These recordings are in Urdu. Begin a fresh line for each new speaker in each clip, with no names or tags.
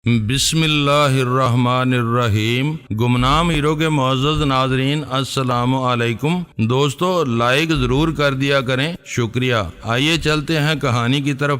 بسم اللہ الرحمن الرحیم۔ گمنام ہیرو کے معزز ناظرین السلام علیکم۔ دوستو لائک ضرور کر دیا کریں، شکریہ۔ آئیے چلتے ہیں کہانی کی طرف۔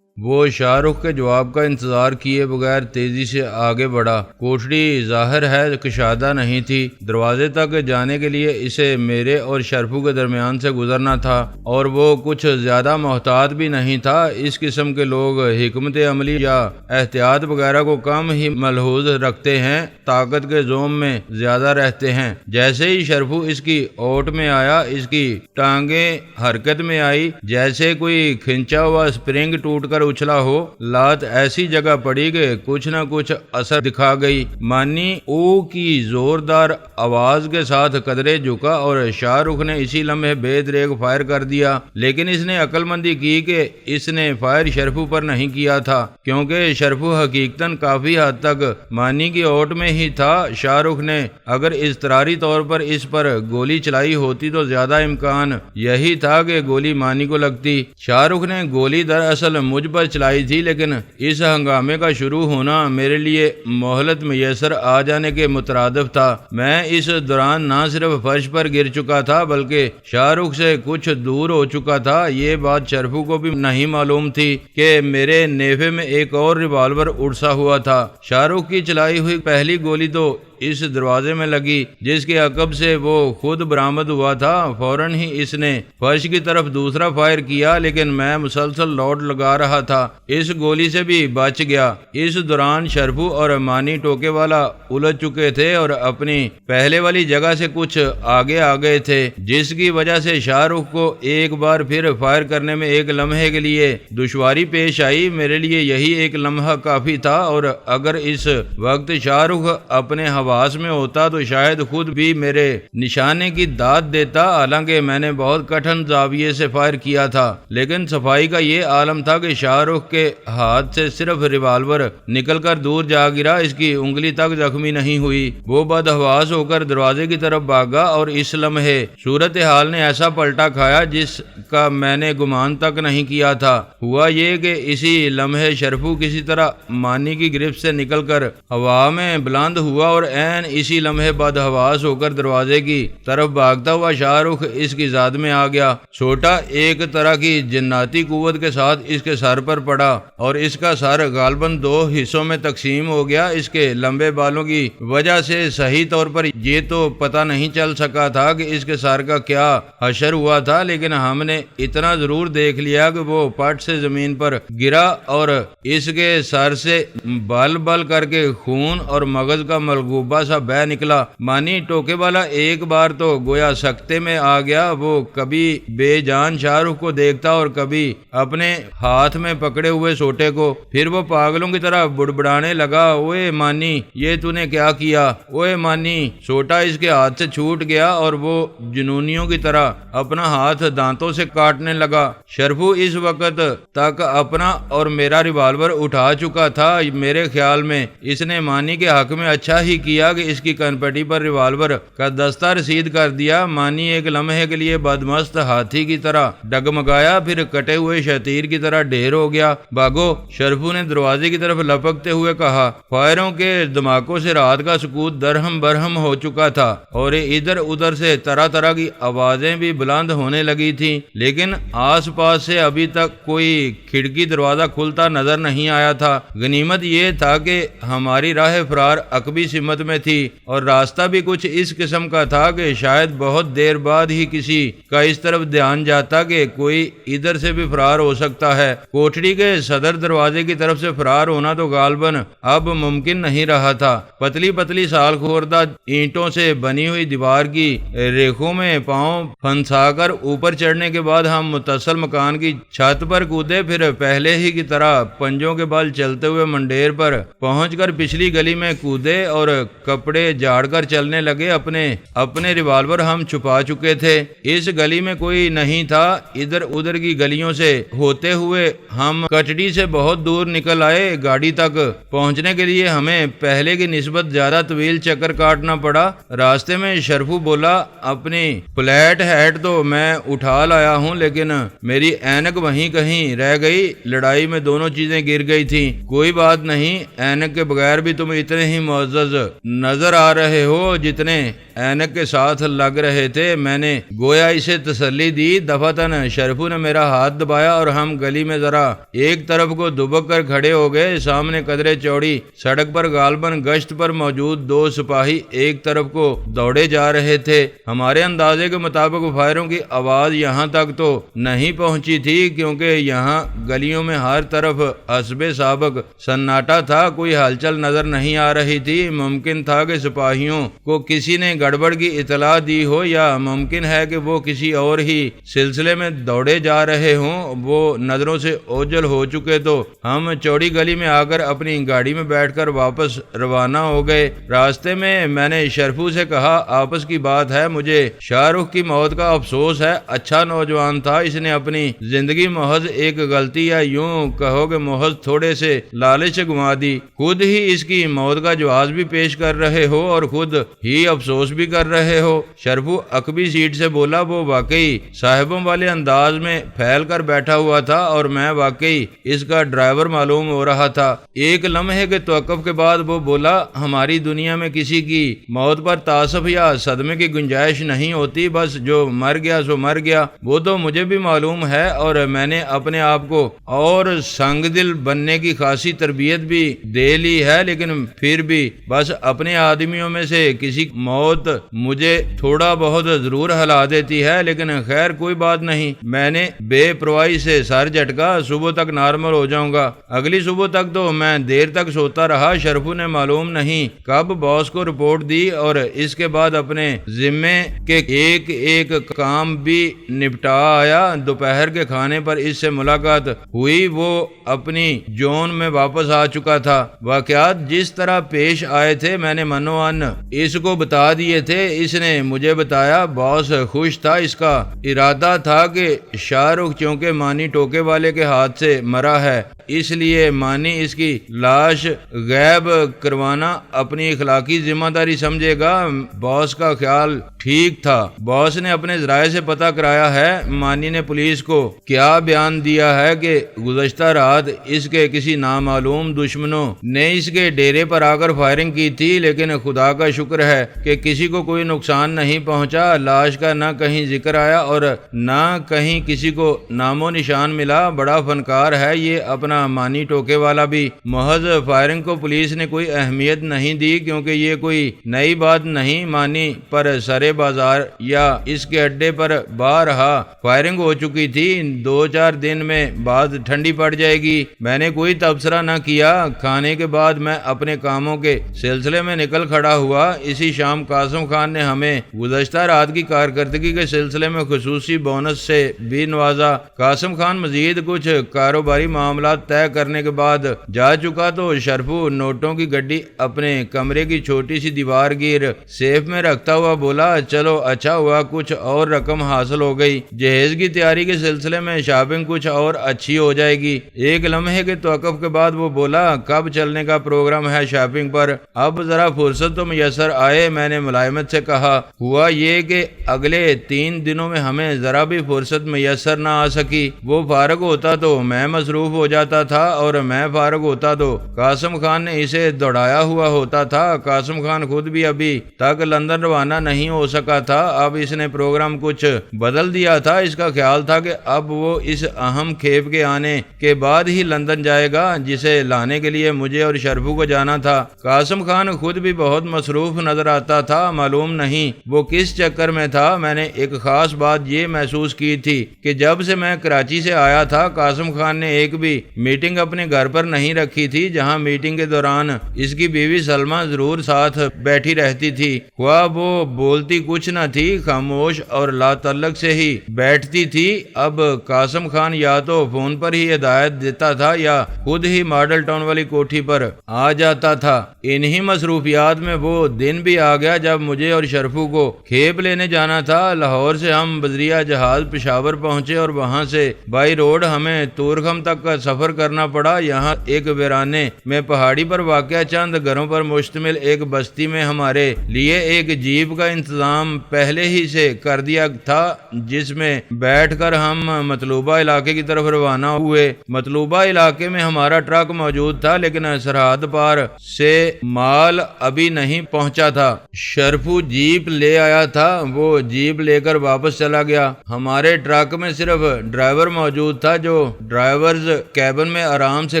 وہ شاہ رخ کے جواب کا انتظار کیے بغیر تیزی سے آگے بڑھا۔ کوٹڑی ظاہر ہے کشادہ نہیں تھی۔ دروازے تک جانے کے لیے اسے میرے اور شرفو کے درمیان سے گزرنا تھا، اور وہ کچھ زیادہ محتاط بھی نہیں تھا۔ اس قسم کے لوگ حکمت عملی یا احتیاط وغیرہ کو کم ہی ملحوظ رکھتے ہیں، طاقت کے زوم میں زیادہ رہتے ہیں۔ جیسے ہی شرفو اس کی اوٹ میں آیا، اس کی ٹانگیں حرکت میں آئی جیسے کوئی کھنچا ہوا اسپرنگ ٹوٹ کر اچھلا ہو۔ لات ایسی جگہ پڑی کہ کچھ نہ کچھ اثر دکھا گئی۔ مانی او کی زوردار آواز کے ساتھ قدرے جھکا اور شاہ رخ نے اسی لمحے بے دریغ فائر کر دیا، لیکن اس نے عقل مندی کی کہ اس نے فائر شرفو پر نہیں کیا تھا، کیونکہ شرفو حقیقتاً کافی حد تک مانی کی اوٹ میں ہی تھا۔ شاہ رخ نے اگر اضطراری طور پر اس پر گولی چلائی ہوتی تو زیادہ امکان یہی تھا کہ گولی مانی کو لگتی۔ شاہ رخ نے گولی دراصل مجھ پر چلائی تھی، لیکن اس ہنگامے کا شروع ہونا میرے لیے مہلت میسر آ جانے کے مترادف تھا۔ میں اس دوران نہ صرف فرش پر گر چکا تھا بلکہ شاہ رخ سے کچھ دور ہو چکا تھا۔ یہ بات شرفو کو بھی نہیں معلوم تھی کہ میرے نیفے میں ایک اور ریوالور اڑسا ہوا تھا۔ شاہ رخ کی چلائی ہوئی پہلی گولی تو اس دروازے میں لگی جس کے عقب سے وہ خود برآمد ہوا تھا۔ فوراً ہی اس نے فرش کی طرف دوسرا فائر کیا، لیکن میں مسلسل لوڈ لگا رہا تھا، اس گولی سے بھی بچ گیا۔ اس دوران شرفو اور مانی ٹوکے والا الجھ چکے تھے اور اپنی پہلے والی جگہ سے کچھ آگے آ گئے تھے، جس کی وجہ سے شاہ رخ کو ایک بار پھر فائر کرنے میں ایک لمحے کے لیے دشواری پیش آئی۔ میرے لیے یہی ایک لمحہ کافی تھا، اور اگر اس وقت شاہ رخ اپنے حواس میں ہوتا تو شاید خود بھی میرے نشانے کی داد دیتا۔ حالانکہ میں نے بہت کٹھن زاویے سے فائر کیا تھا، لیکن صفائی کا یہ عالم تھا کہ شاہ رخ کے ہاتھ سے صرف ریوالور نکل کر دور جا گرا، اس کی انگلی تک زخمی نہیں ہوئی۔ وہ بدحواس ہو کر دروازے کی طرف بھاگا، اور اس لمحے صورتحال نے ایسا پلٹا کھایا جس کا میں نے گمان تک نہیں کیا تھا۔ ہوا یہ کہ اسی لمحے شرفو کسی طرح مانی کی گرفت سے نکل کر ہوا میں بلند ہوا، اور عین اسی لمحے بدحواس ہو کر دروازے کی طرف بھاگتا ہوا شاہ رخ اس کی زاد میں آ گیا۔ چھوٹا ایک طرح کی جناتی قوت کے ساتھ اس کے سر پر پڑا، اور اس کا سر غالباً دو حصوں میں تقسیم ہو گیا۔ اس کے لمبے بالوں کی وجہ سے صحیح طور پر یہ تو پتہ نہیں چل سکا تھا کہ اس کے سر کا کیا حشر ہوا تھا، لیکن ہم نے اتنا ضرور دیکھ لیا کہ وہ پٹ سے زمین پر گرا اور اس کے سر سے بل بل کر کے خون اور مغز کا ملغوبہ سا بہہ نکلا۔ مانی ٹوکے والا ایک بار تو گویا سکتے میں آ گیا۔ وہ کبھی بے جان شاہ رخ کو دیکھتا اور کبھی اپنے ہاتھ میں پکڑے ہوئے سوٹے کو۔ پھر وہ پاگلوں کی طرح بڑبڑانے لگا، اوئے مانی، یہ تو نے کیا کیا؟ اوئے مانی۔ سوٹا اس کے ہاتھ سے چھوٹ گیا اور وہ جنونیوں کی طرح اپنا ہاتھ دانتوں سے کاٹنے لگا۔ شرفو اس وقت تک اپنا اور میرا ریوالور اٹھا چکا تھا۔ میرے خیال میں اس نے مانی کے حق میں اچھا ہی کیا کہ اس کی کنپٹی پر ریوالور کا دستہ رسید کر دیا۔ مانی ایک لمحے کے لیے بدمست ہاتھی کی طرح ڈگمگایا، پھر کٹے ہوئے شتیر کی طرح ڈھیر ہو گیا۔ بھاگو، شرفو نے دروازے کی طرف لپکتے ہوئے کہا۔ فائروں کے دھماکوں سے رات کا سکوت درہم برہم ہو چکا تھا، اور ادھر ادھر سے طرح طرح کی آوازیں بھی بلند ہونے لگی تھیں، لیکن آس پاس سے ابھی تک کوئی کھڑکی دروازہ کھلتا نظر نہیں آیا تھا۔ غنیمت یہ تھا کہ ہماری راہ فرار عقبی سمت میں تھی، اور راستہ بھی کچھ اس قسم کا تھا کہ شاید بہت دیر بعد ہی کسی کا اس طرف دھیان جاتا کہ کوئی ادھر سے بھی فرار ہو سکتا ہے۔ کوٹڑی کے صدر دروازے کی طرف سے فرار ہونا تو غالباً اب ممکن نہیں رہا تھا۔ پتلی پتلی سال خوردہ اینٹوں سے بنی ہوئی دیوار کی ریخوں میں پاؤں پھنسا کر اوپر چڑھنے کے بعد ہم متصل مکان کی چھت پر کودے، پھر پہلے ہی کی طرح پنجوں کے بل چلتے ہوئے منڈیر پر پہنچ کر پچھلی گلی میں کودے اور کپڑے جھاڑ کر چلنے لگے۔ اپنے ریوالور ہم چھپا چکے تھے۔ اس گلی میں کوئی نہیں تھا۔ ادھر ادھر کی گلیوں سے ہوتے ہوئے ہم کٹڑی سے بہت دور نکل آئے۔ گاڑی تک پہنچنے کے لیے ہمیں پہلے کی نسبت زیادہ طویل چکر کاٹنا پڑا۔ راستے میں شرفو بولا، اپنی فلیٹ ہیٹ تو میں اٹھا لایا ہوں لیکن میری اینک وہیں کہیں رہ گئی۔ لڑائی میں دونوں چیزیں گر گئی تھیں۔ کوئی بات نہیں، اینک کے بغیر بھی تم اتنے ہی معزز نظر آ رہے ہو جتنے اینک کے ساتھ لگ رہے تھے۔ میں نے گویا اسے تسلی دی۔ دفعتاً شرفو نے میرا ہاتھ دبایا اور ہم گلی میں ذرا ایک طرف کو دبک کر کھڑے ہو گئے۔ سامنے قدرے چوڑی سڑک پر غالباً گشت پر موجود دو سپاہی ایک طرف کو دوڑے جا رہے تھے۔ ہمارے اندازے کے مطابق فائروں کی آواز یہاں تک تو نہیں پہنچی تھی کیونکہ یہاں گلیوں میں ہر طرف حسب سابق سناٹا تھا۔ کوئی ہلچل نظر نہیں آ رہی تھی۔ ممکن تھا کہ سپاہیوں کو کسی نے گڑبڑ کی اطلاع دی ہو یا ممکن ہے کہ وہ کسی اور ہی سلسلے میں دوڑے جا رہے ہوں۔ وہ نظروں سے اوجھل ہو چکے تو ہم چوڑی گلی میں آ کر اپنی گاڑی میں بیٹھ کر واپس روانہ ہو گئے۔ راستے میں نے شرفو سے کہا، آپس کی بات ہے، مجھے شاہ رخ کی موت کا افسوس ہے۔ اچھا نوجوان تھا، اس نے اپنی زندگی محض ایک غلطی یا یوں کہو کہ محض تھوڑے سے لالچ سے گنوا دی۔ خود ہی اس کی موت کا جواز بھی پیش کر رہے ہو اور خود ہی افسوس بھی کر رہے ہو۔ شرفو عقبی سیٹ سے بولا، وہ واقعی صاحبوں والے انداز میں پھیل کر بیٹھا ہوا تھا اور میں واقعی اس کا ڈرائیور معلوم ہو رہا تھا۔ ایک لمحے کے توقف کے بعد وہ بولا، ہماری دنیا میں کسی کی موت پر تعصب یا صدمے کی گنجائش نہیں ہوتی، بس جو مر گیا سو مر گیا۔ وہ تو مجھے بھی معلوم ہے اور میں نے اپنے آپ کو اور سنگ دل بننے کی خاصی تربیت بھی دے لی ہے، لیکن پھر بھی بس اپنے آدمیوں میں سے کسی موت مجھے تھوڑا بہت ضرور ہلا دیتی ہے، لیکن خیر کوئی بات نہیں۔ میں نے بے پرواہی سے سر جھٹکا، صبح تک نارمل ہو جاؤں گا۔ اگلی صبح تک تو میں دیر تک سوتا رہا۔ شرفو نے معلوم نہیں کب باس کو رپورٹ دی اور اس کے بعد اپنے ذمے کے ایک ایک کام بھی نپٹا آیا۔ دوپہر کے کھانے پر اس سے ملاقات ہوئی۔ وہ اپنی جون میں واپس آ چکا تھا۔ واقعات جس طرح پیش آئے تھے میں نے منوان اس کو بتا دیے تھے۔ اس نے مجھے بتایا باس خوش تھا۔ اس کا ارادہ تھا کہ شاہ رخ چونکہ مانی ٹوکے والے کے ہاتھ سے مرا ہے، اس لیے مانی اس کی لاش غائب کروانا اپنی اخلاقی ذمہ داری سمجھے گا۔ باس کا خیال ٹھیک تھا۔ باس نے اپنے ذرائع سے پتہ کرایا ہے، مانی نے پولیس کو کیا بیان دیا ہے کہ گزشتہ رات اس کے کسی نامعلوم دشمنوں نے اس کے ڈیرے پر آ کر فائرنگ کی تھی، لیکن خدا کا شکر ہے کہ کسی کو کوئی نقصان نہیں پہنچا۔ لاش کا نہ کہیں ذکر آیا اور نہ کہیں کسی کو نام و نشان ملا۔ بڑا فنکار ہے یہ اپنا مانی ٹوکے والا بھی۔ محض فائرنگ کو پولیس نے کوئی اہمیت نہیں دی کیونکہ یہ کوئی نئی بات نہیں۔ مانی پر سرے بازار یا اس کے اڈے پر بارہا فائرنگ ہو چکی تھی۔ 2-4 دن میں بعد ٹھنڈی پڑ جائے گی۔ میں نے کوئی تبصرہ نہ کیا۔ کھانے کے بعد میں اپنے کاموں کے سلسلے میں نکل کھڑا ہوا۔ اسی شام قاسم خان نے ہمیں گزشتہ رات کی کارکردگی کے سلسلے میں خصوصی بونس سے بھی نوازا۔ قاسم خان مزید کچھ کاروباری معاملات طے کرنے کے بعد جا چکا تو شرفو نوٹوں کی گڈی اپنے کمرے کی چھوٹی سی دیوار گیر سیف میں رکھتا ہوا بولا، چلو اچھا ہوا کچھ اور رقم حاصل ہو گئی۔ جہیز کی تیاری کے سلسلے میں شاپنگ کچھ اور اچھی ہو جائے گی۔ ایک لمحے کے توقف کے بعد وہ بولا، کب چلنے کا پروگرام ہے شاپنگ پر؟ اب ذرا فرصت تو میسر آئے۔ میں نے ملائمت سے کہا، ہوا یہ کہ اگلے 3 دنوں میں ہمیں ذرا بھی فرصت میسر نہ آ سکی۔ وہ فارغ ہوتا تو میں مصروف ہو جاتا تھا اور میں فارغ ہوتا تو قاسم خان نے اسے دوڑایا ہوا ہوتا تھا۔ قاسم خان خود بھی ابھی تک لندن روانہ نہیں ہو سکا تھا۔ اب اس نے پروگرام کچھ بدل دیا تھا۔ اس کا خیال تھا کہ اب وہ اس اہم کھیپ کے آنے کے بعد ہی لندن جائے گا جسے لانے کے لیے مجھے اور شرفو کو جانا تھا۔ قاسم خان خود بھی بہت مصروف نظر آتا تھا۔ معلوم نہیں وہ کس چکر میں تھا۔ میں نے ایک خاص بات یہ محسوس کی تھی کہ جب سے میں کراچی سے آیا تھا قاسم خان نے ایک بھی میٹنگ اپنے گھر پر نہیں رکھی تھی جہاں میٹنگ کے دوران اس کی بیوی سلمہ ضرور ساتھ بیٹھی رہتی تھی۔ خواہ وہ بولتی کچھ نہ تھی، خاموش اور لا تعلق سے ہی بیٹھتی تھی۔ اب قاسم خان یا تو فون پر ہی ہدایت دیتا تھا یا خود ہی ماڈل ٹاؤن والی کوٹھی پر آ جاتا تھا۔ انہی مصروفیات میں وہ دن بھی آ گیا جب مجھے اور شرفو کو کھیپ لینے جانا تھا۔ لاہور سے ہم بذریعہ جہاز پشاور پہنچے اور وہاں سے بائی روڈ ہمیں تورخم تک کا سفر کرنا پڑا۔ یہاں ایک ویرانے میں پہاڑی پر واقع چند گھروں پر مشتمل ایک بستی میں ہمارے لیے ایک جیپ کا انتظام پہلے ہی سے کر دیا تھا، جس میں بیٹھ کر ہم مطلوبہ علاقے کی طرف روانہ ہوئے۔ مطلوبہ علاقے میں ہمارا ٹرک موجود تھا، لیکن سرحد پار سے مال ابھی نہیں پہنچا تھا۔ شرفو جیپ لے آیا تھا، وہ جیپ لے کر واپس چلا گیا۔ ہمارے ٹرک میں صرف ڈرائیور موجود تھا، جو ڈرائیورز کیبن میں آرام سے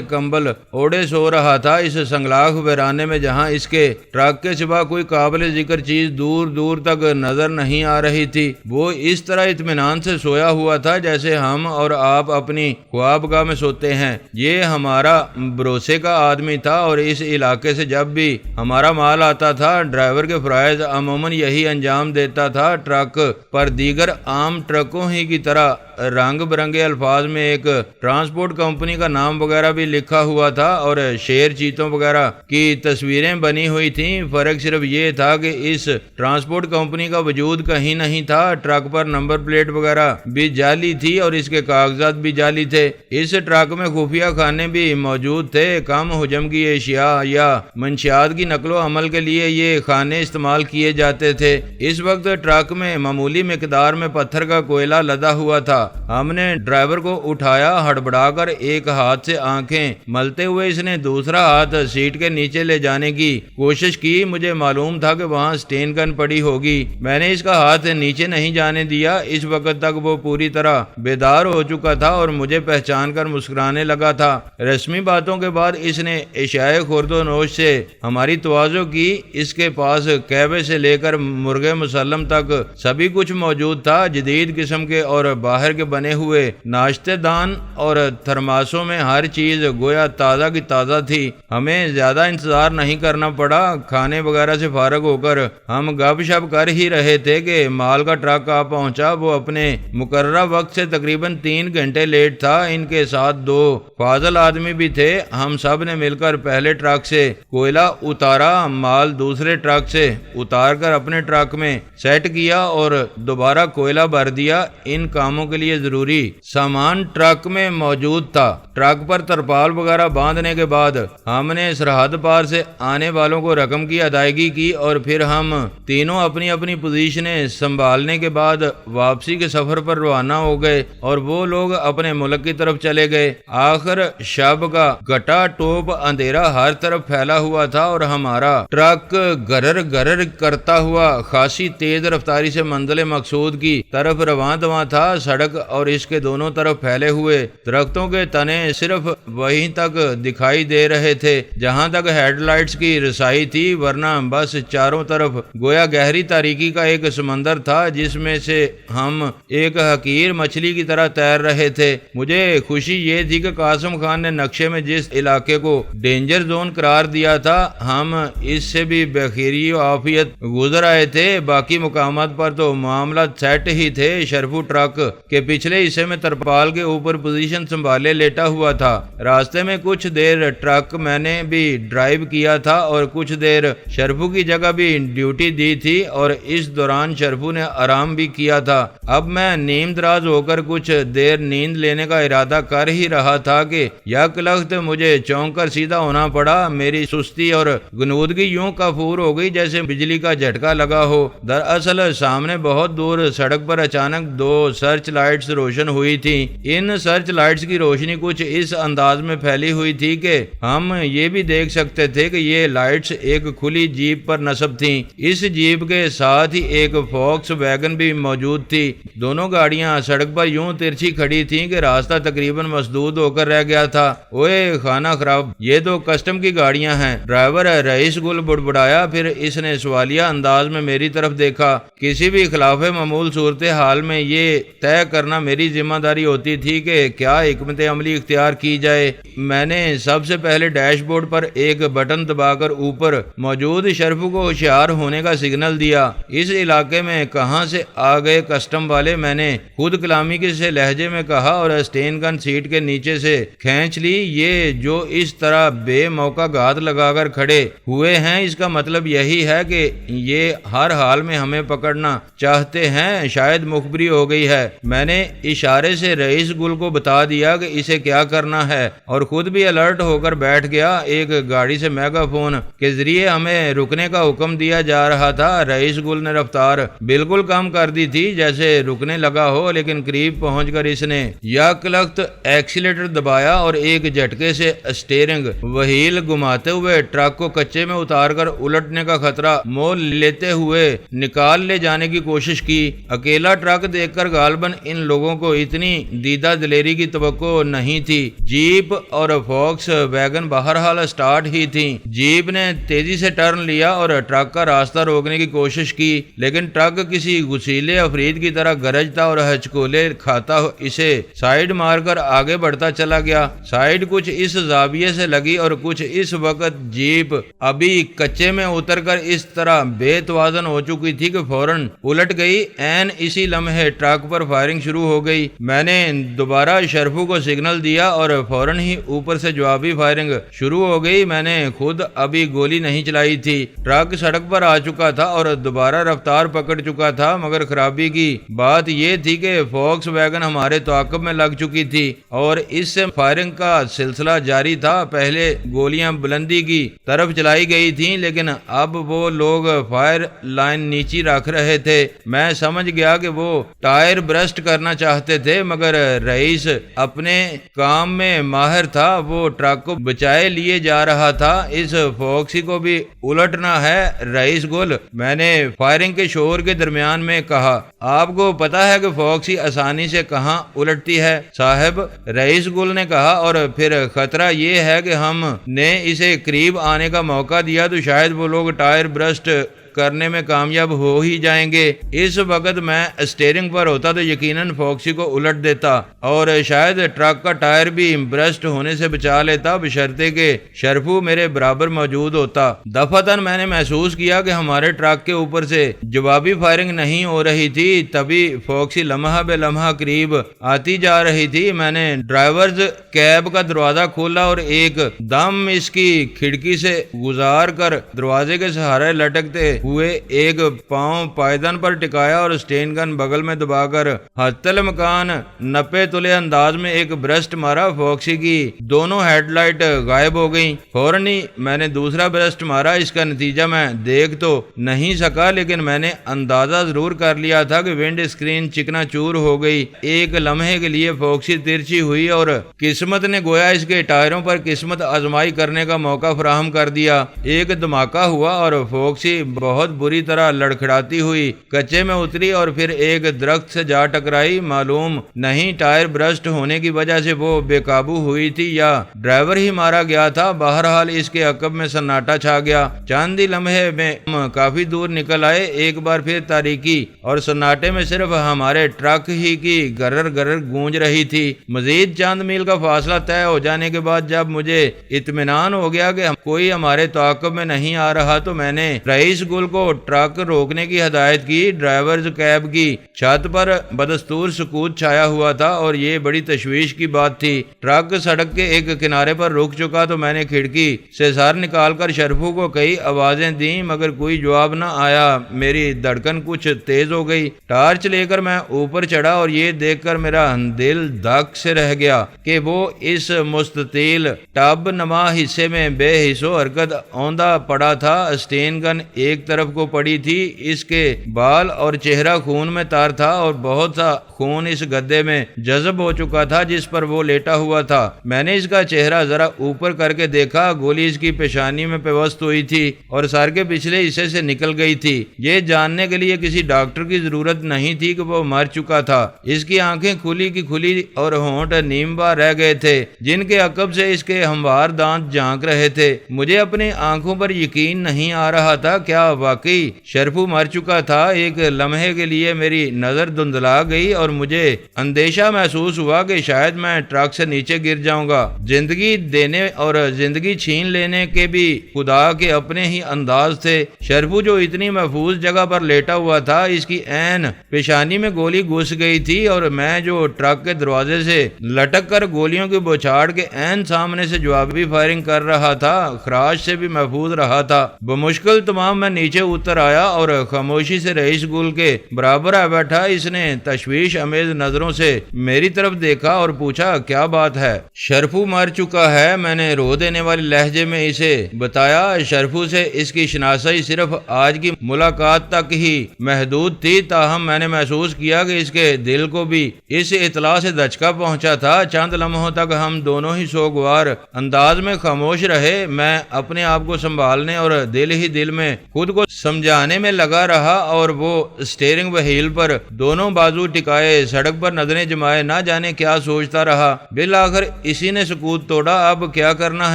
کمبل اوڑے سو رہا تھا۔ اس سنگلاخ ویرانے میں جہاں اس کے ٹرک کے سوا کوئی قابل ذکر چیز دور دور تک نظر نہیں آ رہی تھی، وہ اس طرح اطمینان سے سویا ہوا تھا جیسے ہم اور آپ اپنی خوابگاہ میں سوتے ہیں۔ یہ ہمارا بھروسے کا آدمی تھا اور اس علاقے سے جب بھی ہمارا مال آتا تھا، ڈرائیور کے فرائض عموماً یہی انجام دیتا تھا۔ ٹرک پر دیگر عام ٹرکوں ہی کی طرح رنگ برنگے الفاظ میں ایک ٹرانسپورٹ کمپنی کا نام وغیرہ بھی لکھا ہوا تھا اور شیر چیتوں وغیرہ کی تصویریں بنی ہوئی تھیں۔ فرق صرف یہ تھا کہ اس ٹرانسپورٹ کمپنی کا وجود کہیں نہیں تھا۔ ٹرک پر نمبر پلیٹ وغیرہ بھی جعلی تھی اور اس کے کاغذات بھی جعلی تھے۔ اس ٹرک میں خفیہ خانے بھی موجود تھے۔ کم حجم کی اشیاء یا منشیات کی نقل و حمل کے لیے یہ خانے استعمال کیے جاتے تھے۔ اس وقت ٹرک میں معمولی مقدار میں پتھر کا کوئلہ لدا ہوا تھا۔ ہم نے ڈرائیور کو اٹھایا، ہڑبڑا کر ایک ہاتھ سے آنکھیں ملتے ہوئے اس نے دوسرا ہاتھ سیٹ کے نیچے لے جانے کی کوشش کی۔ مجھے معلوم تھا کہ وہاں سٹین گن پڑی ہوگی۔ میں نے اس کا ہاتھ نیچے نہیں جانے دیا۔ اس وقت تک وہ پوری طرح بیدار ہو چکا تھا اور مجھے پہچان کر مسکرانے لگا تھا۔ رسمی باتوں کے بعد اس نے اشیاء خورد و نوش سے ہماری تواضع کی۔ اس کے پاس کعبے سے لے کر مرغ مسلم تک سبھی کچھ موجود تھا، جدید قسم کے اور باہر کے بنے ہوئے ناشتے دان اور تھرماسوں میں ہر چیز گویا تازہ کی تازہ تھی۔ ہمیں زیادہ انتظار نہیں کرنا پڑا۔ کھانے وغیرہ سے فارغ ہو کر ہم گپ شپ کر ہی رہے تھے کہ مال کا ٹرک آ پہنچا۔ وہ اپنے مقررہ وقت سے تقریباً 3 گھنٹے لیٹ تھا۔ ان کے ساتھ 2 فاضل آدمی بھی تھے۔ ہم سب نے مل کر پہلے ٹرک سے کوئلہ اتارا، مال دوسرے ٹرک سے اتار کر اپنے ٹرک میں سیٹ کیا اور دوبارہ کوئلہ بھر دیا۔ ان کاموں کے لیے ضروری سامان ٹرک میں موجود تھا۔ ٹرک پر ترپال وغیرہ باندھنے کے بعد ہم نے سرحد پار سے آنے والوں کو رقم کی ادائیگی کی اور پھر ہم تینوں اپنی اپنی پوزیشنیں سنبھالنے کے بعد واپسی کے سفر پر روانہ ہو گئے اور وہ لوگ اپنے ملک کی طرف چلے گئے۔ آخر شب کا گٹا ٹوپ اندھیرا ہر طرف پھیلا ہوا تھا اور ہمارا ٹرک گرر گرر کرتا ہوا خاصی تیز رفتاری سے منزل مقصود کی طرف رواں دواں تھا۔ سڑک اور اس کے دونوں طرف پھیلے ہوئے درختوں کے تنے صرف وہیں تک دکھائی دے رہے تھے جہاں تک ہیڈ لائٹس کی رسائی تھی، ورنہ بس چاروں طرف گویا گہری تاریکی کا ایک سمندر تھا جس میں سے ہم ایک حقیر مچھلی کی طرح تیر رہے تھے۔ مجھے خوشی یہ تھی کہ قاسم خان نے نقشے میں جس علاقے کو ڈینجر زون قرار دیا تھا، ہم اس سے بھی بخیری و عافیت گزر آئے تھے۔ باقی مقامات پر تو معاملات سیٹ ہی تھے۔ شرفو ٹرک کے پچھلے حصے میں ترپال کے اوپر پوزیشن سنبھالے لیٹا ہوا تھا۔ راستے میں کچھ دیر ٹرک میں نے بھی ڈرائیو کیا تھا اور کچھ دیر شرفو کی جگہ بھی ڈیوٹی دی تھی اور اس دوران شرفو نے آرام بھی کیا تھا۔ اب میں نیم دراز ہو کر کچھ دیر نیند لینے کا ارادہ کر ہی رہا تھا کہ یک لخت مجھے چونک کر سیدھا ہونا پڑا۔ میری سستی اور غنودگی یوں کافور ہو گئی جیسے بجلی کا جھٹکا لگا ہو۔ دراصل سامنے بہت دور سڑک پر اچانک 2 سرچ لائٹس روشن ہوئی تھی۔ ان سرچ لائٹس کی روشنی کچھ اس انداز میں پھیلی ہوئی تھی کہ ہم یہ بھی دیکھ سکتے تھے کہ یہ لائٹس ایک کھلی جیپ پر نصب تھیں۔ اس جیپ کے ساتھ ہی ایک فوکس ویگن بھی موجود تھی۔ دونوں گاڑیاں سڑک پر یوں ترچھی کھڑی تھیں کہ راستہ تقریباً مسدود ہو کر رہ گیا تھا۔ اوئے خانہ خراب، یہ تو کسٹم کی گاڑیاں ہیں، ڈرائیور رئیس گل بڑبڑایا۔ پھر اس نے سوالیہ انداز میں میری طرف دیکھا۔ کسی بھی خلاف معمول صورتحال میں یہ طے کر کرنا میری ذمہ داری ہوتی تھی کہ کیا حکمت عملی اختیار کی جائے۔ میں نے سب سے پہلے ڈیش بورڈ پر ایک بٹن دبا کر اوپر موجود شرفو کو ہوشیار ہونے کا سگنل دیا۔ اس علاقے میں کہاں سے آ گئے کسٹم والے، میں نے خود کلامی کے سے لہجے میں کہا اور اسٹین گن سیٹ کے نیچے سے کھینچ لی۔ یہ جو اس طرح بے موقع گھات لگا کر کھڑے ہوئے ہیں، اس کا مطلب یہی ہے کہ یہ ہر حال میں ہمیں پکڑنا چاہتے ہیں۔ شاید مخبری ہو گئی ہے۔ میں نے اشارے سے رئیس گل کو بتا دیا کہ اسے کیا کرنا ہے اور خود بھی الرٹ ہو کر بیٹھ گیا۔ ایک گاڑی سے میگا فون کے ذریعے ہمیں رکنے کا حکم دیا جا رہا تھا۔ رئیس گل نے رفتار بالکل کم کر دی تھی، جیسے رکنے لگا ہو، لیکن قریب پہنچ کر اس نے یک لخت ایکسیلیٹر دبایا اور ایک جھٹکے سے اسٹیئرنگ وہیل گھماتے ہوئے ٹرک کو کچے میں اتار کر الٹنے کا خطرہ مول لیتے ہوئے نکال لے جانے کی کوشش کی۔ اکیلا ٹرک دیکھ کر غالباً ان لوگوں کو اتنی دیدہ دلیری کی توقع نہیں تھی۔ جیپ اور فوکس ویگن بہرحال اسٹارٹ ہی تھیں۔ جیپ نے تیزی سے ٹرن لیا اور ٹرک کا راستہ روکنے کی کوشش کی، لیکن ٹرک کسی غسیلے افرید کی طرح گرجتا اور ہچکولے کھاتا اسے سائیڈ مار کر آگے بڑھتا چلا گیا۔ سائیڈ کچھ اس زاویے سے لگی اور کچھ اس وقت جیپ ابھی کچے میں اتر کر اس طرح بے توازن ہو چکی تھی کہ فوراً الٹ گئی۔ عین اسی لمحے ٹرک پر فائرنگ شروع ہو گئی۔ میں نے دوبارہ شرفو کو سگنل دیا اور فوراً ہی اوپر سے جوابی فائرنگ شروع ہو گئی۔ میں نے خود ابھی گولی نہیں چلائی تھی۔ ٹرک سڑک پر آ چکا تھا اور دوبارہ رفتار پکڑ چکا تھا، مگر خرابی کی بات یہ تھی کہ فوکس ویگن ہمارے تعاقب میں لگ چکی تھی اور اس سے فائرنگ کا سلسلہ جاری تھا۔ پہلے گولیاں بلندی کی طرف چلائی گئی تھیں، لیکن اب وہ لوگ فائر لائن نیچی رکھ رہے تھے۔ میں سمجھ گیا کہ وہ ٹائر برسٹ کرنا چاہتے تھے، مگر رئیس اپنے کام میں ماہر تھا۔ وہ ٹرک کو بچائے لیے جا رہا تھا۔ اس فوکسی کو بھی الٹنا ہے رئیس گل، میں نے فائرنگ کے شور کے درمیان میں کہا۔ آپ کو پتا ہے کہ فوکسی آسانی سے کہاں الٹتی ہے صاحب، رئیس گل نے کہا، اور پھر خطرہ یہ ہے کہ ہم نے اسے قریب آنے کا موقع دیا تو شاید وہ لوگ ٹائر برسٹ کرنے میں کامیاب ہو ہی جائیں گے۔ اس وقت میں اسٹیئرنگ پر ہوتا تو یقیناً فوکسی کو الٹ دیتا اور شاید ٹرک کا ٹائر بھی برسٹ ہونے سے بچا لیتا، بشرطے کہ شرفو میرے برابر موجود ہوتا۔ دفعتاً میں نے محسوس کیا کہ ہمارے ٹرک کے اوپر سے جوابی فائرنگ نہیں ہو رہی تھی۔ تبھی فوکسی لمحہ بے لمحہ قریب آتی جا رہی تھی۔ میں نے ڈرائیورز کیب کا دروازہ کھولا اور ایک دم اس کی کھڑکی سے گزار کر دروازے کے سہارے لٹکتے ہوئے ایک پاؤں پائیدان پر ٹکایا اور اسٹین گن بغل میں دبا کر حتی الامکان نپے تلے انداز میں ایک برسٹ مارا۔ فوکسی کی دونوں ہیڈ لائٹ غائب ہو گئیں۔ فوراً ہی میں نے دوسرا برسٹ مارا۔ اس کا نتیجہ میں دیکھ تو نہیں سکا، لیکن میں نے اندازہ ضرور کر لیا تھا کہ ونڈ اسکرین چکنا چور ہو گئی۔ ایک لمحے کے لیے فوکسی ترچھی ہوئی اور قسمت نے گویا اس کے ٹائروں پر قسمت آزمائی کرنے کا موقع فراہم کر دیا۔ ایک دھماکہ ہوا اور فوکسی بہت بری طرح لڑکھڑاتی ہوئی کچے میں اتری اور پھر ایک درخت سے جا ٹکرائی۔ معلوم نہیں ٹائر برسٹ ہونے کی وجہ سے وہ بے قابو ہوئی تھی یا ڈرائیور ہی مارا گیا تھا۔ بہرحال اس کے عقب میں سناٹا چھا گیا۔ چند ہی لمحے میں ہم کافی دور نکل آئے۔ ایک بار پھر تاریکی اور سناٹے میں صرف ہمارے ٹرک ہی کی گرر گرر گونج رہی تھی۔ مزید چند میل کا فاصلہ طے ہو جانے کے بعد جب مجھے اطمینان ہو گیا کہ کوئی ہمارے تعاقب میں نہیں آ رہا تو میں نے رئیس گل کو ٹرک روکنے کی ہدایت کی۔ ڈرائیورز کیب کی چھت پر بدستور سکوت چھایا ہوا تھا اور یہ بڑی تشویش کی بات تھی۔ ٹرک سڑک کے ایک کنارے پر رک چکا تو میں نے کھڑکی سے سر نکال کر شرفو کو کئی آوازیں دیں، مگر کوئی جواب نہ آیا۔ میری دھڑکن کچھ تیز ہو گئی۔ ٹارچ لے کر میں اوپر چڑھا اور یہ دیکھ کر میرا دل دھک سے رہ گیا کہ وہ اس مستطیل ٹب نما حصے میں بے حس و حرکت اوندھا پڑا تھا۔ اسٹین گن ایک طرف کو پڑی تھی، اس کے بال اور چہرہ خون میں تار تھا اور بہت سا خون اس گدے میں جذب ہو چکا تھا جس پر وہ لیٹا ہوا تھا۔ میں نے اس کا چہرہ ذرا اوپر کر کے دیکھا۔ گولی اس کی پیشانی میں پیوست ہوئی تھی اور سر کے پچھلے حصے سے نکل گئی تھی۔ یہ جاننے کے لیے کسی ڈاکٹر کی ضرورت نہیں تھی کہ وہ مر چکا تھا۔ اس کی آنکھیں کھلی کی کھلی اور ہونٹ نیم باں رہ گئے تھے جن کے عقب سے اس کے ہموار دانت جھانک رہے تھے۔ مجھے اپنی آنکھوں پر یقین نہیں آ رہا تھا۔ کیا واقعی شرفو مر چکا تھا۔ ایک لمحے کے لیے میری نظر دھندلا گئی اور مجھے اندیشہ محسوس ہوا کہ شاید میں ٹرک سے نیچے گر جاؤں گا۔ زندگی دینے اور زندگی چھین لینے کے بھی خدا کے اپنے ہی انداز تھے۔ شرفو جو اتنی محفوظ جگہ پر لیٹا ہوا تھا، اس کی عین پیشانی میں گولی گھس گئی تھی اور میں جو ٹرک کے دروازے سے لٹک کر گولیوں کی بوچھاڑ کے عین سامنے سے جوابی فائرنگ کر رہا تھا، خراش سے بھی محفوظ رہا تھا۔ بمشکل تمام میں نیچے اتر آیا اور خاموشی سے رئیس گل کے برابر آ بیٹھا۔ اس نے تشویش امیز نظروں سے میری طرف دیکھا اور پوچھا، کیا بات ہے؟ شرفو مر چکا ہے، میں نے رو دینے والی لہجے میں اسے بتایا۔ شرفو سے اس کی شناسائی صرف آج کی ملاقات تک ہی محدود تھی، تاہم میں نے محسوس کیا کہ اس کے دل کو بھی اس اطلاع سے دھچکا پہنچا تھا۔ چند لمحوں تک ہم دونوں ہی سوگوار انداز میں خاموش رہے۔ میں اپنے آپ کو سنبھالنے اور دل ہی دل میں خود کو سمجھانے میں لگا رہا اور وہ اسٹیئرنگ وہیل پر دونوں بازو ٹکائے سڑک پر نظریں جمائے نہ جانے کیا سوچتا رہا۔ بالآخر اسی نے سکوت توڑا، اب کیا کرنا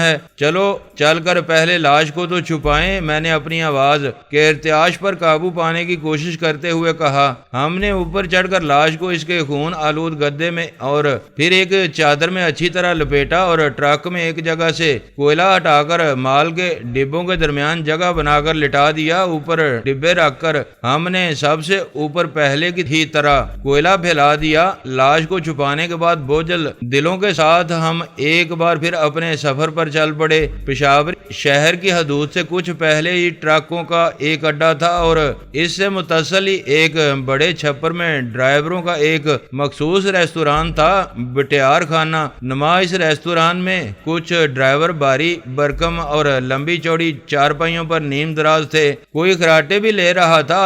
ہے؟ چلو چل کر پہلے لاش کو تو چھپائیں، میں نے اپنی آواز کے ارتعاش پر قابو پانے کی کوشش کرتے ہوئے کہا۔ ہم نے اوپر چڑھ کر لاش کو اس کے خون آلود گدے میں اور پھر ایک چادر میں اچھی طرح لپیٹا اور ٹرک میں ایک جگہ سے کوئلہ ہٹا کر مال کے ڈبوں کے درمیان جگہ بنا کر لٹا دیا۔ اوپر ڈبے رکھ کر ہم نے سب سے اوپر پہلے کی ہی طرح کوئلہ پھیلا دیا۔ لاش کو چھپانے کے بعد بوجھل دلوں کے ساتھ ہم ایک بار پھر اپنے سفر پر چل پڑے۔ پشاور شہر کی حدود سے کچھ پہلے ہی ٹرکوں کا ایک اڈا تھا اور اس سے متصل ہی ایک بڑے چھپر میں ڈرائیوروں کا ایک مخصوص ریستوران تھا، بٹیار خانہ نما۔ اس ریستوران میں کچھ ڈرائیور بھاری برکم اور لمبی چوڑی چارپائیوں پر نیم دراز تھے، کوئی خراٹے بھی لے رہا تھا۔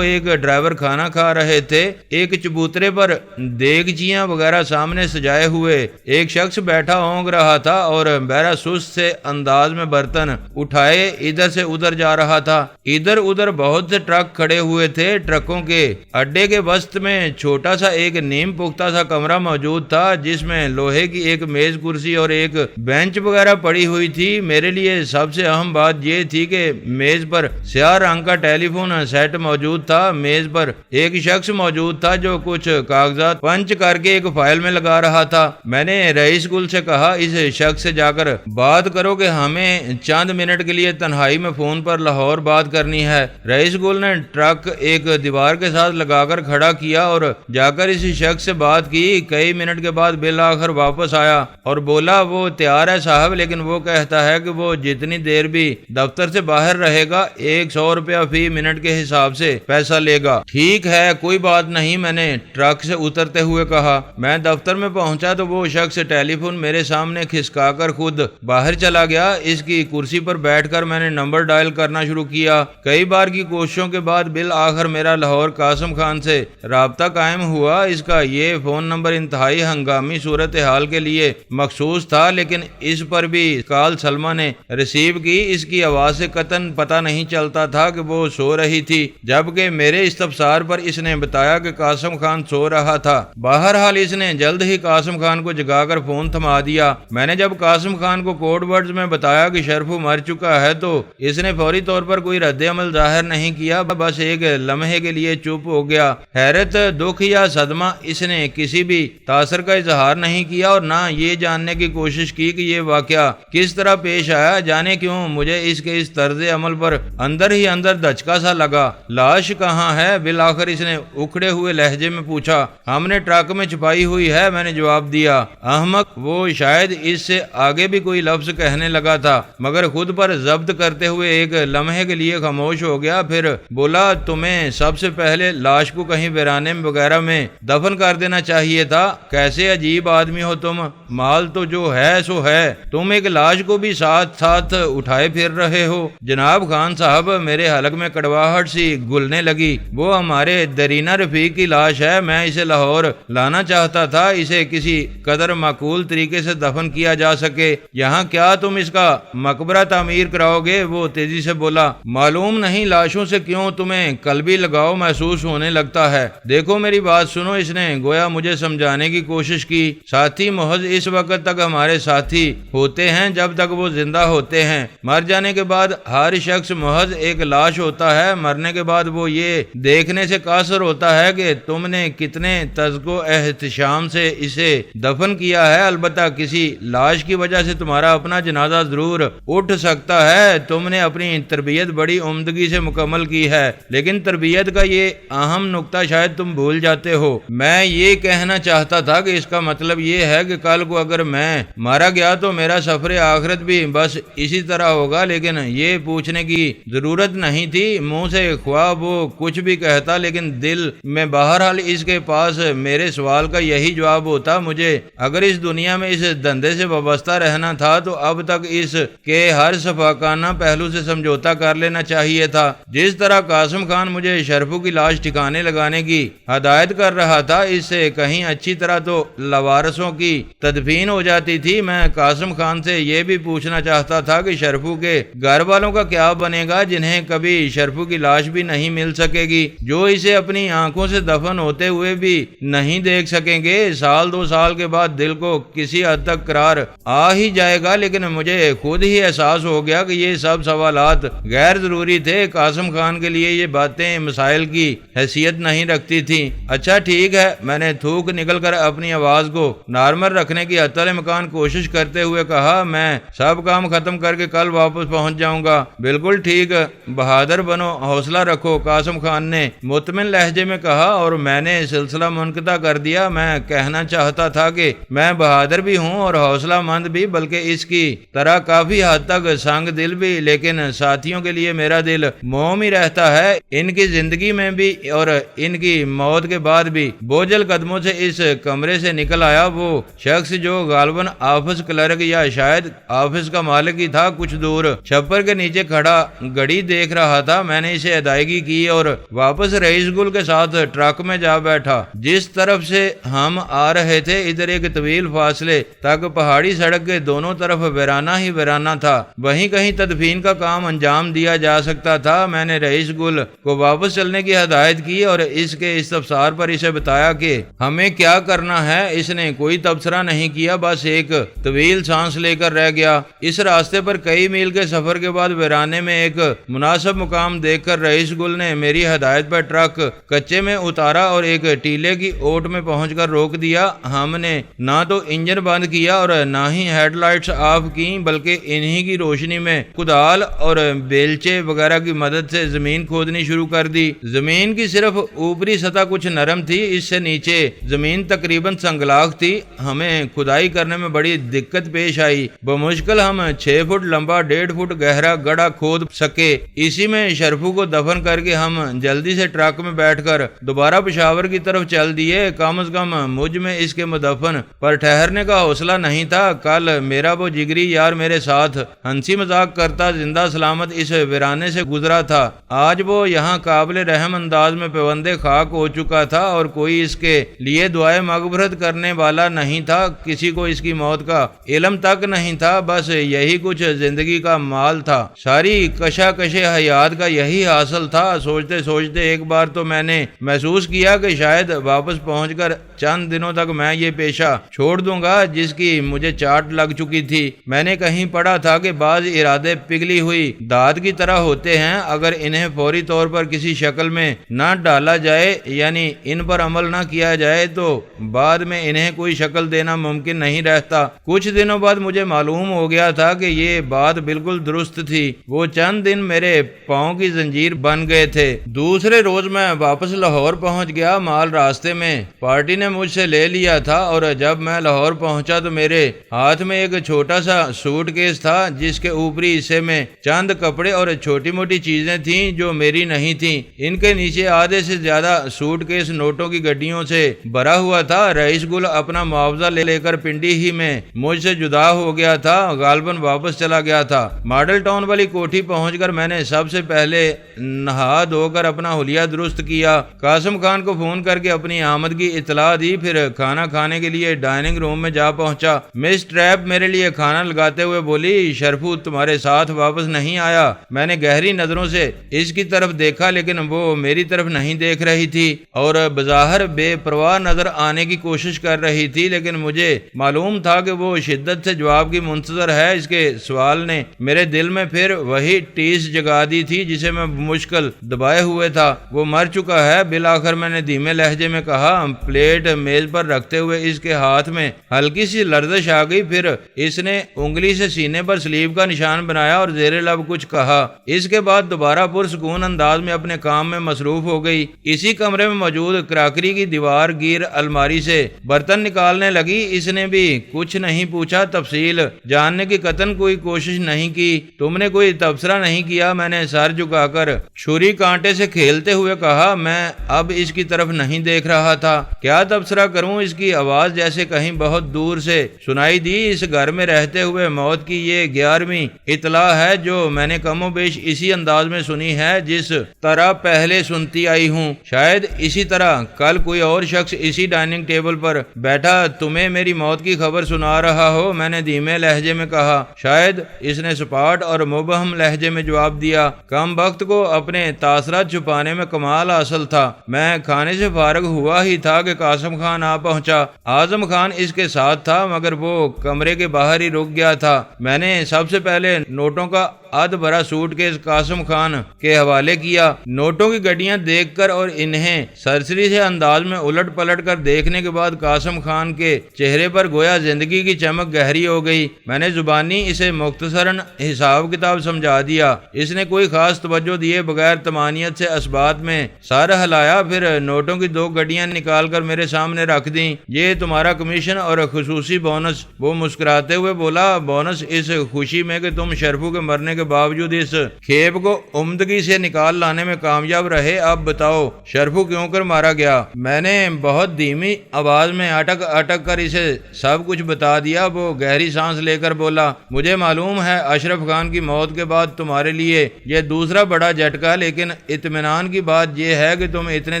ایک ڈرائیور کھانا کھا رہے تھے، ایک چبوترے پر دیگچیاں وغیرہ سامنے سجائے ہوئے ایک شخص بیٹھا اونگ رہا تھا اور بہرا سست سے انداز میں برتن اٹھائے ادھر سے ادھر جا رہا تھا۔ ادھر ادھر بہت سے ٹرک کھڑے ہوئے تھے۔ ٹرکوں کے اڈے کے وسط میں چھوٹا سا ایک نیم پختہ سا کمرہ موجود تھا، جس میں لوہے کی ایک میز کرسی اور ایک بینچ وغیرہ پڑی ہوئی تھی۔ میرے لیے سب سے اہم بات یہ تھی کہ میز پر سیاہ رنگ کا ٹیلی فون سیٹ موجود تھا۔ میز پر ایک شخص موجود تھا جو کچھ کاغذات پنچ کر کے ایک فائل میں لگا رہا تھا۔ میں نے رئیس گل سے کہا، اس شخص سے جا کر بات کرو کہ ہمیں چند منٹ کے لیے تنہائی میں فون پر لاہور بات کرنی ہے۔ رئیس گل نے ٹرک ایک دیوار کے ساتھ لگا کر کھڑا کیا اور جا کر اس شخص سے بات کی۔ کئی منٹ کے بعد بالآخر واپس آیا اور بولا، وہ تیار ہے صاحب، لیکن وہ کہتا ہے کہ وہ جتنی دیر بھی دفتر سے باہر رہے گا 100 روپیہ فی منٹ کے حساب سے پیسہ لے گا۔ ٹھیک ہے، کوئی بات نہیں، میں نے ٹرک سے اترتے ہوئے کہا۔ میں دفتر میں پہنچا تو وہ شخص ٹیلی فون میرے سامنے کھسکا کر خود باہر چلا گیا۔ اس کی کرسی پر بیٹھ کر میں نے نمبر ڈائل کرنا شروع کیا۔ کئی بار کی کوششوں کے بعد بالآخر میرا لاہور قاسم خان سے رابطہ قائم ہوا۔ اس کا یہ فون نمبر انتہائی ہنگامی صورتحال کے لیے مخصوص تھا، لیکن اس پر بھی کال سلمہ نے ریسیو کی۔ اس کی آواز سے قطعاً پتہ نہیں چلتا تھا کہ وہ سو رہی تھی، جبکہ میرے استفسار پر اس نے بتایا کہ قاسم خان سو رہا تھا۔ بہرحال اس نے جلد ہی قاسم خان کو جگا کر فون تھما دیا۔ میں نے جب قاسم خان کو کوڈ ورڈز میں بتایا کہ شرفو مر چکا ہے تو اس نے فوری طور پر کوئی رد عمل ظاہر نہیں کیا، بس ایک لمحے کے لیے چپ ہو گیا۔ حیرت، دکھ یا صدمہ، اس نے کسی بھی تاثر کا اظہار نہیں کیا اور نہ یہ جاننے کی کوشش کی کہ یہ واقعہ کس طرح پیش آیا۔ جانے کیوں مجھے اس کے اس طرز عمل پر اندر ہی اندر دھچکا سا لگا۔ لاش کہاں ہے؟ بالآخر اس نے اکھڑے ہوئے لہجے میں پوچھا۔ ہم نے ٹرک میں چھپائی ہوئی ہے، میں نے جواب دیا۔ احمق، وہ شاید اس سے آگے بھی کوئی لفظ کہنے لگا تھا، مگر خود پر ضبط کرتے ہوئے ایک لمحے کے لیے خاموش ہو گیا، پھر بولا، تمہیں سب سے پہلے لاش کو کہیں ویرانے وغیرہ میں دفن کر دینا چاہیے تھا۔ کیسے عجیب آدمی ہو تم، مال تو جو ہے سو ہے، تم ایک لاش کو بھی ساتھ ساتھ اٹھائے پھر رہے ہو۔ جناب خان صاحب، میرے حلق میں کڑواہٹ سی گلنے لگی، وہ ہمارے درینہ رفیق کی لاش ہے، میں اسے لاہور لانا چاہتا تھا، اسے کسی قدر معقول طریقے سے دفن کیا جا سکے۔ یہاں کیا تم اس کا مقبرہ تعمیر کراؤ گے؟ وہ تیزی سے بولا۔ معلوم نہیں لاشوں سے کیوں تمہیں قلبی لگاؤ محسوس ہونے لگتا ہے۔ دیکھو میری بات سنو، اس نے گویا مجھے سمجھانے کی کوشش کی۔ ساتھی محض اس وقت تک ہمارے ساتھی ہوتے ہیں جب تک وہ زندہ ہوتے ہیں، مر جانے کے بعد ہر شخص محض ایک لاش ہوتا ہے، مرنے کے بعد وہ یہ دیکھنے سے قاصر ہوتا ہے کہ تم نے کتنے تزک و احتشام سے اسے دفن کیا ہے۔ البتہ کسی لاش کی وجہ سے تمہارا اپنا جنازہ ضرور اٹھ سکتا ہے۔ تم نے اپنی تربیت بڑی عمدگی سے مکمل کی ہے، لیکن تربیت کا یہ اہم نقطہ شاید تم بھول جاتے ہو۔ میں یہ کہنا چاہتا تھا کہ اس کا مطلب یہ ہے کہ کل کو اگر میں مارا گیا تو میرا سفر آخرت بھی بس اسی طرح ہوگا، لیکن یہ پوچھنے کی ضرورت نہیں تھی۔ منہ سے خواہ وہ کچھ بھی کہتا، لیکن دل میں بہرحال اس کے پاس میرے سوال کا یہی جواب ہوتا۔ مجھے اگر اس دنیا میں اس دھندے سے وابستہ رہنا تھا تو اب تک اس کے ہر شفاقانہ پہلو سے سمجھوتا کر لینا چاہیے تھا۔ جس طرح قاسم خان مجھے شرفو کی لاش ٹھکانے لگانے کی ہدایت کر رہا تھا، اس سے کہیں اچھی طرح تو لوارثوں کی تدفین ہو جاتی تھی۔ میں قاسم خان سے یہ بھی پوچھنا چاہتا تھا کہ شرفو کے گھر والوں کا کیا بنے گا، جنہیں کبھی شرفو کی لاش بھی نہیں مل سکے گی، جو اسے اپنی آنکھوں سے دفن ہوتے ہوئے بھی نہیں دیکھ سکیں گے۔ سال 2 سال کے بعد دل کو کسی حد تک قرار آ ہی جائے گا، لیکن مجھے خود ہی احساس ہو گیا کہ یہ سب سوالات غیر ضروری تھے۔ قاسم خان کے لیے یہ باتیں مسائل کی حیثیت نہیں رکھتی تھیں۔ اچھا ٹھیک ہے، میں نے تھوک نکل کر اپنی آواز کو نارمل رکھنے کی حتی الامکان کوشش کرتے ہوئے کہا، میں سب کام ختم کر کے کل واپس پہنچ جاؤں گا۔ بالکل ٹھیک، بہادر بنو، حوصلہ رکھو، قاسم خان نے مطمئن لہجے میں کہا، اور میں نے سلسلہ منقطع کر دیا۔ میں کہنا چاہتا تھا کہ میں بہادر بھی ہوں اور حوصلہ مند بھی، بلکہ اس کی طرح کافی حد تک سنگ دل بھی، لیکن ساتھیوں کے لیے میرا دل موم ہی رہتا ہے، ان کی زندگی میں بھی اور ان کی موت کے بعد بھی۔ بوجھل قدموں سے اس کمرے سے نکل آیا وہ شخص جو غالباً آفس کلرک یا شاید آفس کا مالک ہی تھا، کچھ دور چھپر کے نیچے کھڑا گھڑی دیکھ رہا تھا۔ میں نے اسے ادائیگی کی اور واپس رئیس گل کے ساتھ ٹرک میں جا بیٹھا۔ جس طرف سے ہم آ رہے تھے ادھر ایک طویل فاصلے تک پہاڑی سڑک کے دونوں طرف ویرانہ ہی ویرانہ تھا، وہیں کہیں تدفین کا کام انجام دیا جا سکتا تھا۔ میں نے رئیس گل کو واپس چلنے کی ہدایت کی اور اس کے استفسار پر اسے بتایا کہ ہمیں کیا کرنا ہے۔ اس نے کوئی تبصرہ نہیں کیا، بس ایک طویل سانس لے کر رہ گیا۔ اس راستے پر کئی میل کے سفر کے بعد ویرانے میں ایک مناسب مقام دیکھ کر رئیس گل نے میری ہدایت پر ٹرک کچے میں اتارا اور ایک ٹیلے کی اوٹ میں پہنچ کر روک دیا۔ ہم نے نہ تو انجن بند کیا اور نہ ہی ہیڈ لائٹس آف کی، بلکہ انہی کی روشنی میں کدال اور بیلچے وغیرہ کی مدد سے زمین کھودنی شروع کر دی۔ زمین کی صرف اوپری سطح کچھ نرم تھی، اس سے نیچے زمین تقریباً سنگلاخ تھی۔ ہمیں کھدائی کرنے میں بڑی دقت پیش آئی۔ بمشکل ہم 6 فٹ لمبا 1.5 فٹ گہرا گڑھا کھود سکے۔ اسی میں شرفو کو دفن کر کے ہم جلدی سے ٹرک میں بیٹھ کر دوبارہ پشاور کی طرف چل دیے۔ کم از کم مجھ میں اس کے مدفن پر ٹھہرنے کا حوصلہ نہیں تھا۔ کل میرا وہ جگری یار میرے ساتھ ہنسی مذاق کرتا زندہ سلامت اس ویرانے سے گزرا تھا، آج وہ یہاں قابل رحم انداز میں پیوندے خاک ہو چکا تھا اور کوئی اس کے لیے دعائے مغفرت کرنے والا نہیں تھا۔ کسی کو اس کی موت کا علم تک نہیں تھا، بس یہی کچھ زندگی کا مال تھا، ساری کشاکش حیات کا یہی حاصل تھا۔ سوچتے سوچتے ایک بار تو میں نے محسوس کیا کہ شاید واپس پہنچ کر چند دنوں تک میں یہ پیشہ چھوڑ دوں گا جس کی مجھے چاٹ لگ چکی تھی۔ میں نے کہیں پڑھا تھا کہ بعض ارادے پگھلی ہوئی دھات کی طرح ہوتے ہیں، اگر انہیں فوری طور پر کسی شکل میں نہ ڈالا جائے، یعنی ان پر عمل نہ کیا جائے، تو بعد میں انہیں کوئی شکل دینا ممکن نہیں رہتا۔ کچھ دنوں بعد مجھے معلوم ہو گیا تھا کہ یہ بات بالکل درست تھی۔ وہ چند دن میرے پاؤں کی زنجیر بن گئے تھے۔ دوسرے روز میں واپس لاہور پہنچ گیا۔ مال راستے میں پارٹی نے مجھ سے لے لیا تھا اور جب میں لاہور پہنچا تو میرے ہاتھ میں ایک چھوٹا سا سوٹ کیس تھا جس کے اوپری حصے میں چند کپڑے اور چھوٹی موٹی چیزیں تھیں جو میری نہیں تھیں۔ ان کے نیچے آدھے سے زیادہ سوٹ کیس نوٹوں کی گڈیوں سے بھرا ہوا تھا۔ رئیس گل اپنا معاوضہ لے کر پنڈی ہی میں مجھ سے جدا ہو گیا تھا، غالباً واپس چلا گیا تھا۔ ماڈل ٹاؤن والی کوٹھی پہنچ کر میں نے سب سے پہلے نہا دھو کر اپنا حلیہ درست کیا، قاسم خان کو فون کر کے اپنی آمد کی اطلاع دی، پھر کھانا کھانے کے لیے ڈائننگ روم میں جا پہنچا۔ مس ٹریپ میرے لیے کھانا لگاتے ہوئے بولی، شرفو تمہارے ساتھ واپس نہیں آیا؟ میں نے گہری نظروں سے اس کی طرف دیکھا لیکن وہ میری طرف نہیں دیکھ رہی تھی اور بظاہر بے پرواہ نظر آنے کی کوشش کر رہی تھی، لیکن مجھے معلوم تھا کہ وہ شدت سے جواب کی منتظر ہے۔ اس کے سوال نے میرے دل میں پھر وہی ٹیس جگا دی تھی جسے میں مشکل دبائے ہوئے تھا وہ مر چکا ہے۔ بالآخر میں نے دھیمے لہجے میں کہا۔ پلیٹ میز پر رکھتے ہوئے اس کے ہاتھ میں ہلکی سی لرزش آ گئی، پھر اس نے انگلی سے سینے پر سلیب کا نشان بنایا اور زیر لب کچھ کہا۔ اس کے بعد دوبارہ پرسکون انداز میں اپنے کام میں مصروف ہو گئی۔ اسی کمرے میں موجود کراکری کی دیوار گیر الماری سے برتن نکالنے لگی۔ اس نے بھی کچھ نہیں پوچھا، تفصیل جاننے کی قطعاً کوئی کوشش نہیں کی۔ تم نے کوئی تبصرہ نہیں کیا؟ میں نے سر جھکا کر چھری کانٹے سے کھیلتے ہوئے کہا۔ میں اب اس کی طرف نہیں دیکھ رہا تھا۔ کیا تبصرہ کروں؟ اس کی آواز جیسے کہیں بہت دور سے سنائی دی۔ اس گھر میں رہتے ہوئے موت کی یہ 11ویں اطلاع ہے جو میں نے کم و بیش اسی انداز میں سنی ہے جس طرح پہلے سنتی آئی ہوں۔ شاید اسی طرح کل کوئی اور شخص اسی ڈائننگ ٹیبل پر بیٹھا تمہیں میری موت کی خبر سنا رہا ہو، میں نے دھیمے لہجے میں کہا۔ شاید، اس نے سپاٹ اور مبہم لہجے میں جواب دیا۔ کم وقت کو اپنے تاثرات چھپانے میں کمال حاصل تھا۔ میں کھانے سے فارغ ہوا ہی تھا کہ قاسم خان آ پہنچا۔ اعظم خان اس کے ساتھ تھا مگر وہ کمرے کے باہر ہی رک گیا تھا۔ میں نے سب سے پہلے نوٹوں کا آدھ بھرا سوٹ کیس قاسم خان کے حوالے کیا۔ نوٹوں کی گڈیاں دیکھ کر اور انہیں سرسری سے انداز میں الٹ پلٹ کر دیکھنے کے بعد قاسم خان کے چہرے پر گویا زندگی کی چمک گہری ہو گئی۔ میں نے زبانی اسے مختصراً حساب کتاب سمجھا دیا۔ اس نے کوئی خاص توجہ دیے بغیر طمانینت سے اسبات میں سر ہلایا، پھر نوٹوں کی 2 گڈیاں نکال کر میرے سامنے رکھ دیں۔ یہ تمہارا کمیشن اور خصوصی بونس۔ وہ مسکراتے ہوئے بولا۔ بونس اس خوشی میں کہ تم شرفو کے مرنے کے باوجود اس کھیپ کو عمدگی سے نکال لانے میں کامیاب رہے۔ اب بتاؤ شرفو کیوں کر مارا گیا؟ میں نے بہت دھیمی آواز میں اٹک اٹک کر اسے سب کچھ بتا دیا۔ وہ گہری سانس لے کر بولا۔ مجھے معلوم ہے اشرف خان کی موت کے بعد تمہارے لیے یہ دوسرا بڑا جھٹکا، لیکن اطمینان کی بات یہ ہے کہ تم اتنے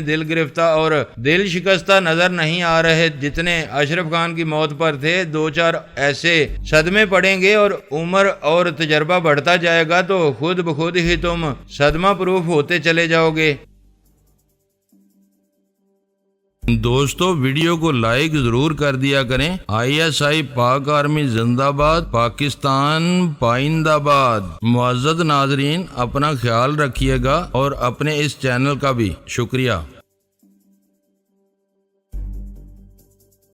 دل گرفتہ اور دل شکستہ نظر نہیں آ رہے جتنے اشرف خان کی موت پر تھے۔ 2-4 ایسے صدمے پڑیں گے اور عمر اور تجربہ بڑھتا جائے گا تو خود بخود ہی تم صدمہ پروف ہوتے چلے جاؤ گے۔ دوستو ویڈیو کو لائک ضرور کر دیا کریں۔ ISI پاک آرمی زندہ باد، پاکستان پائندہ باد۔ معزز ناظرین اپنا خیال رکھیے گا اور اپنے اس چینل کا بھی شکریہ۔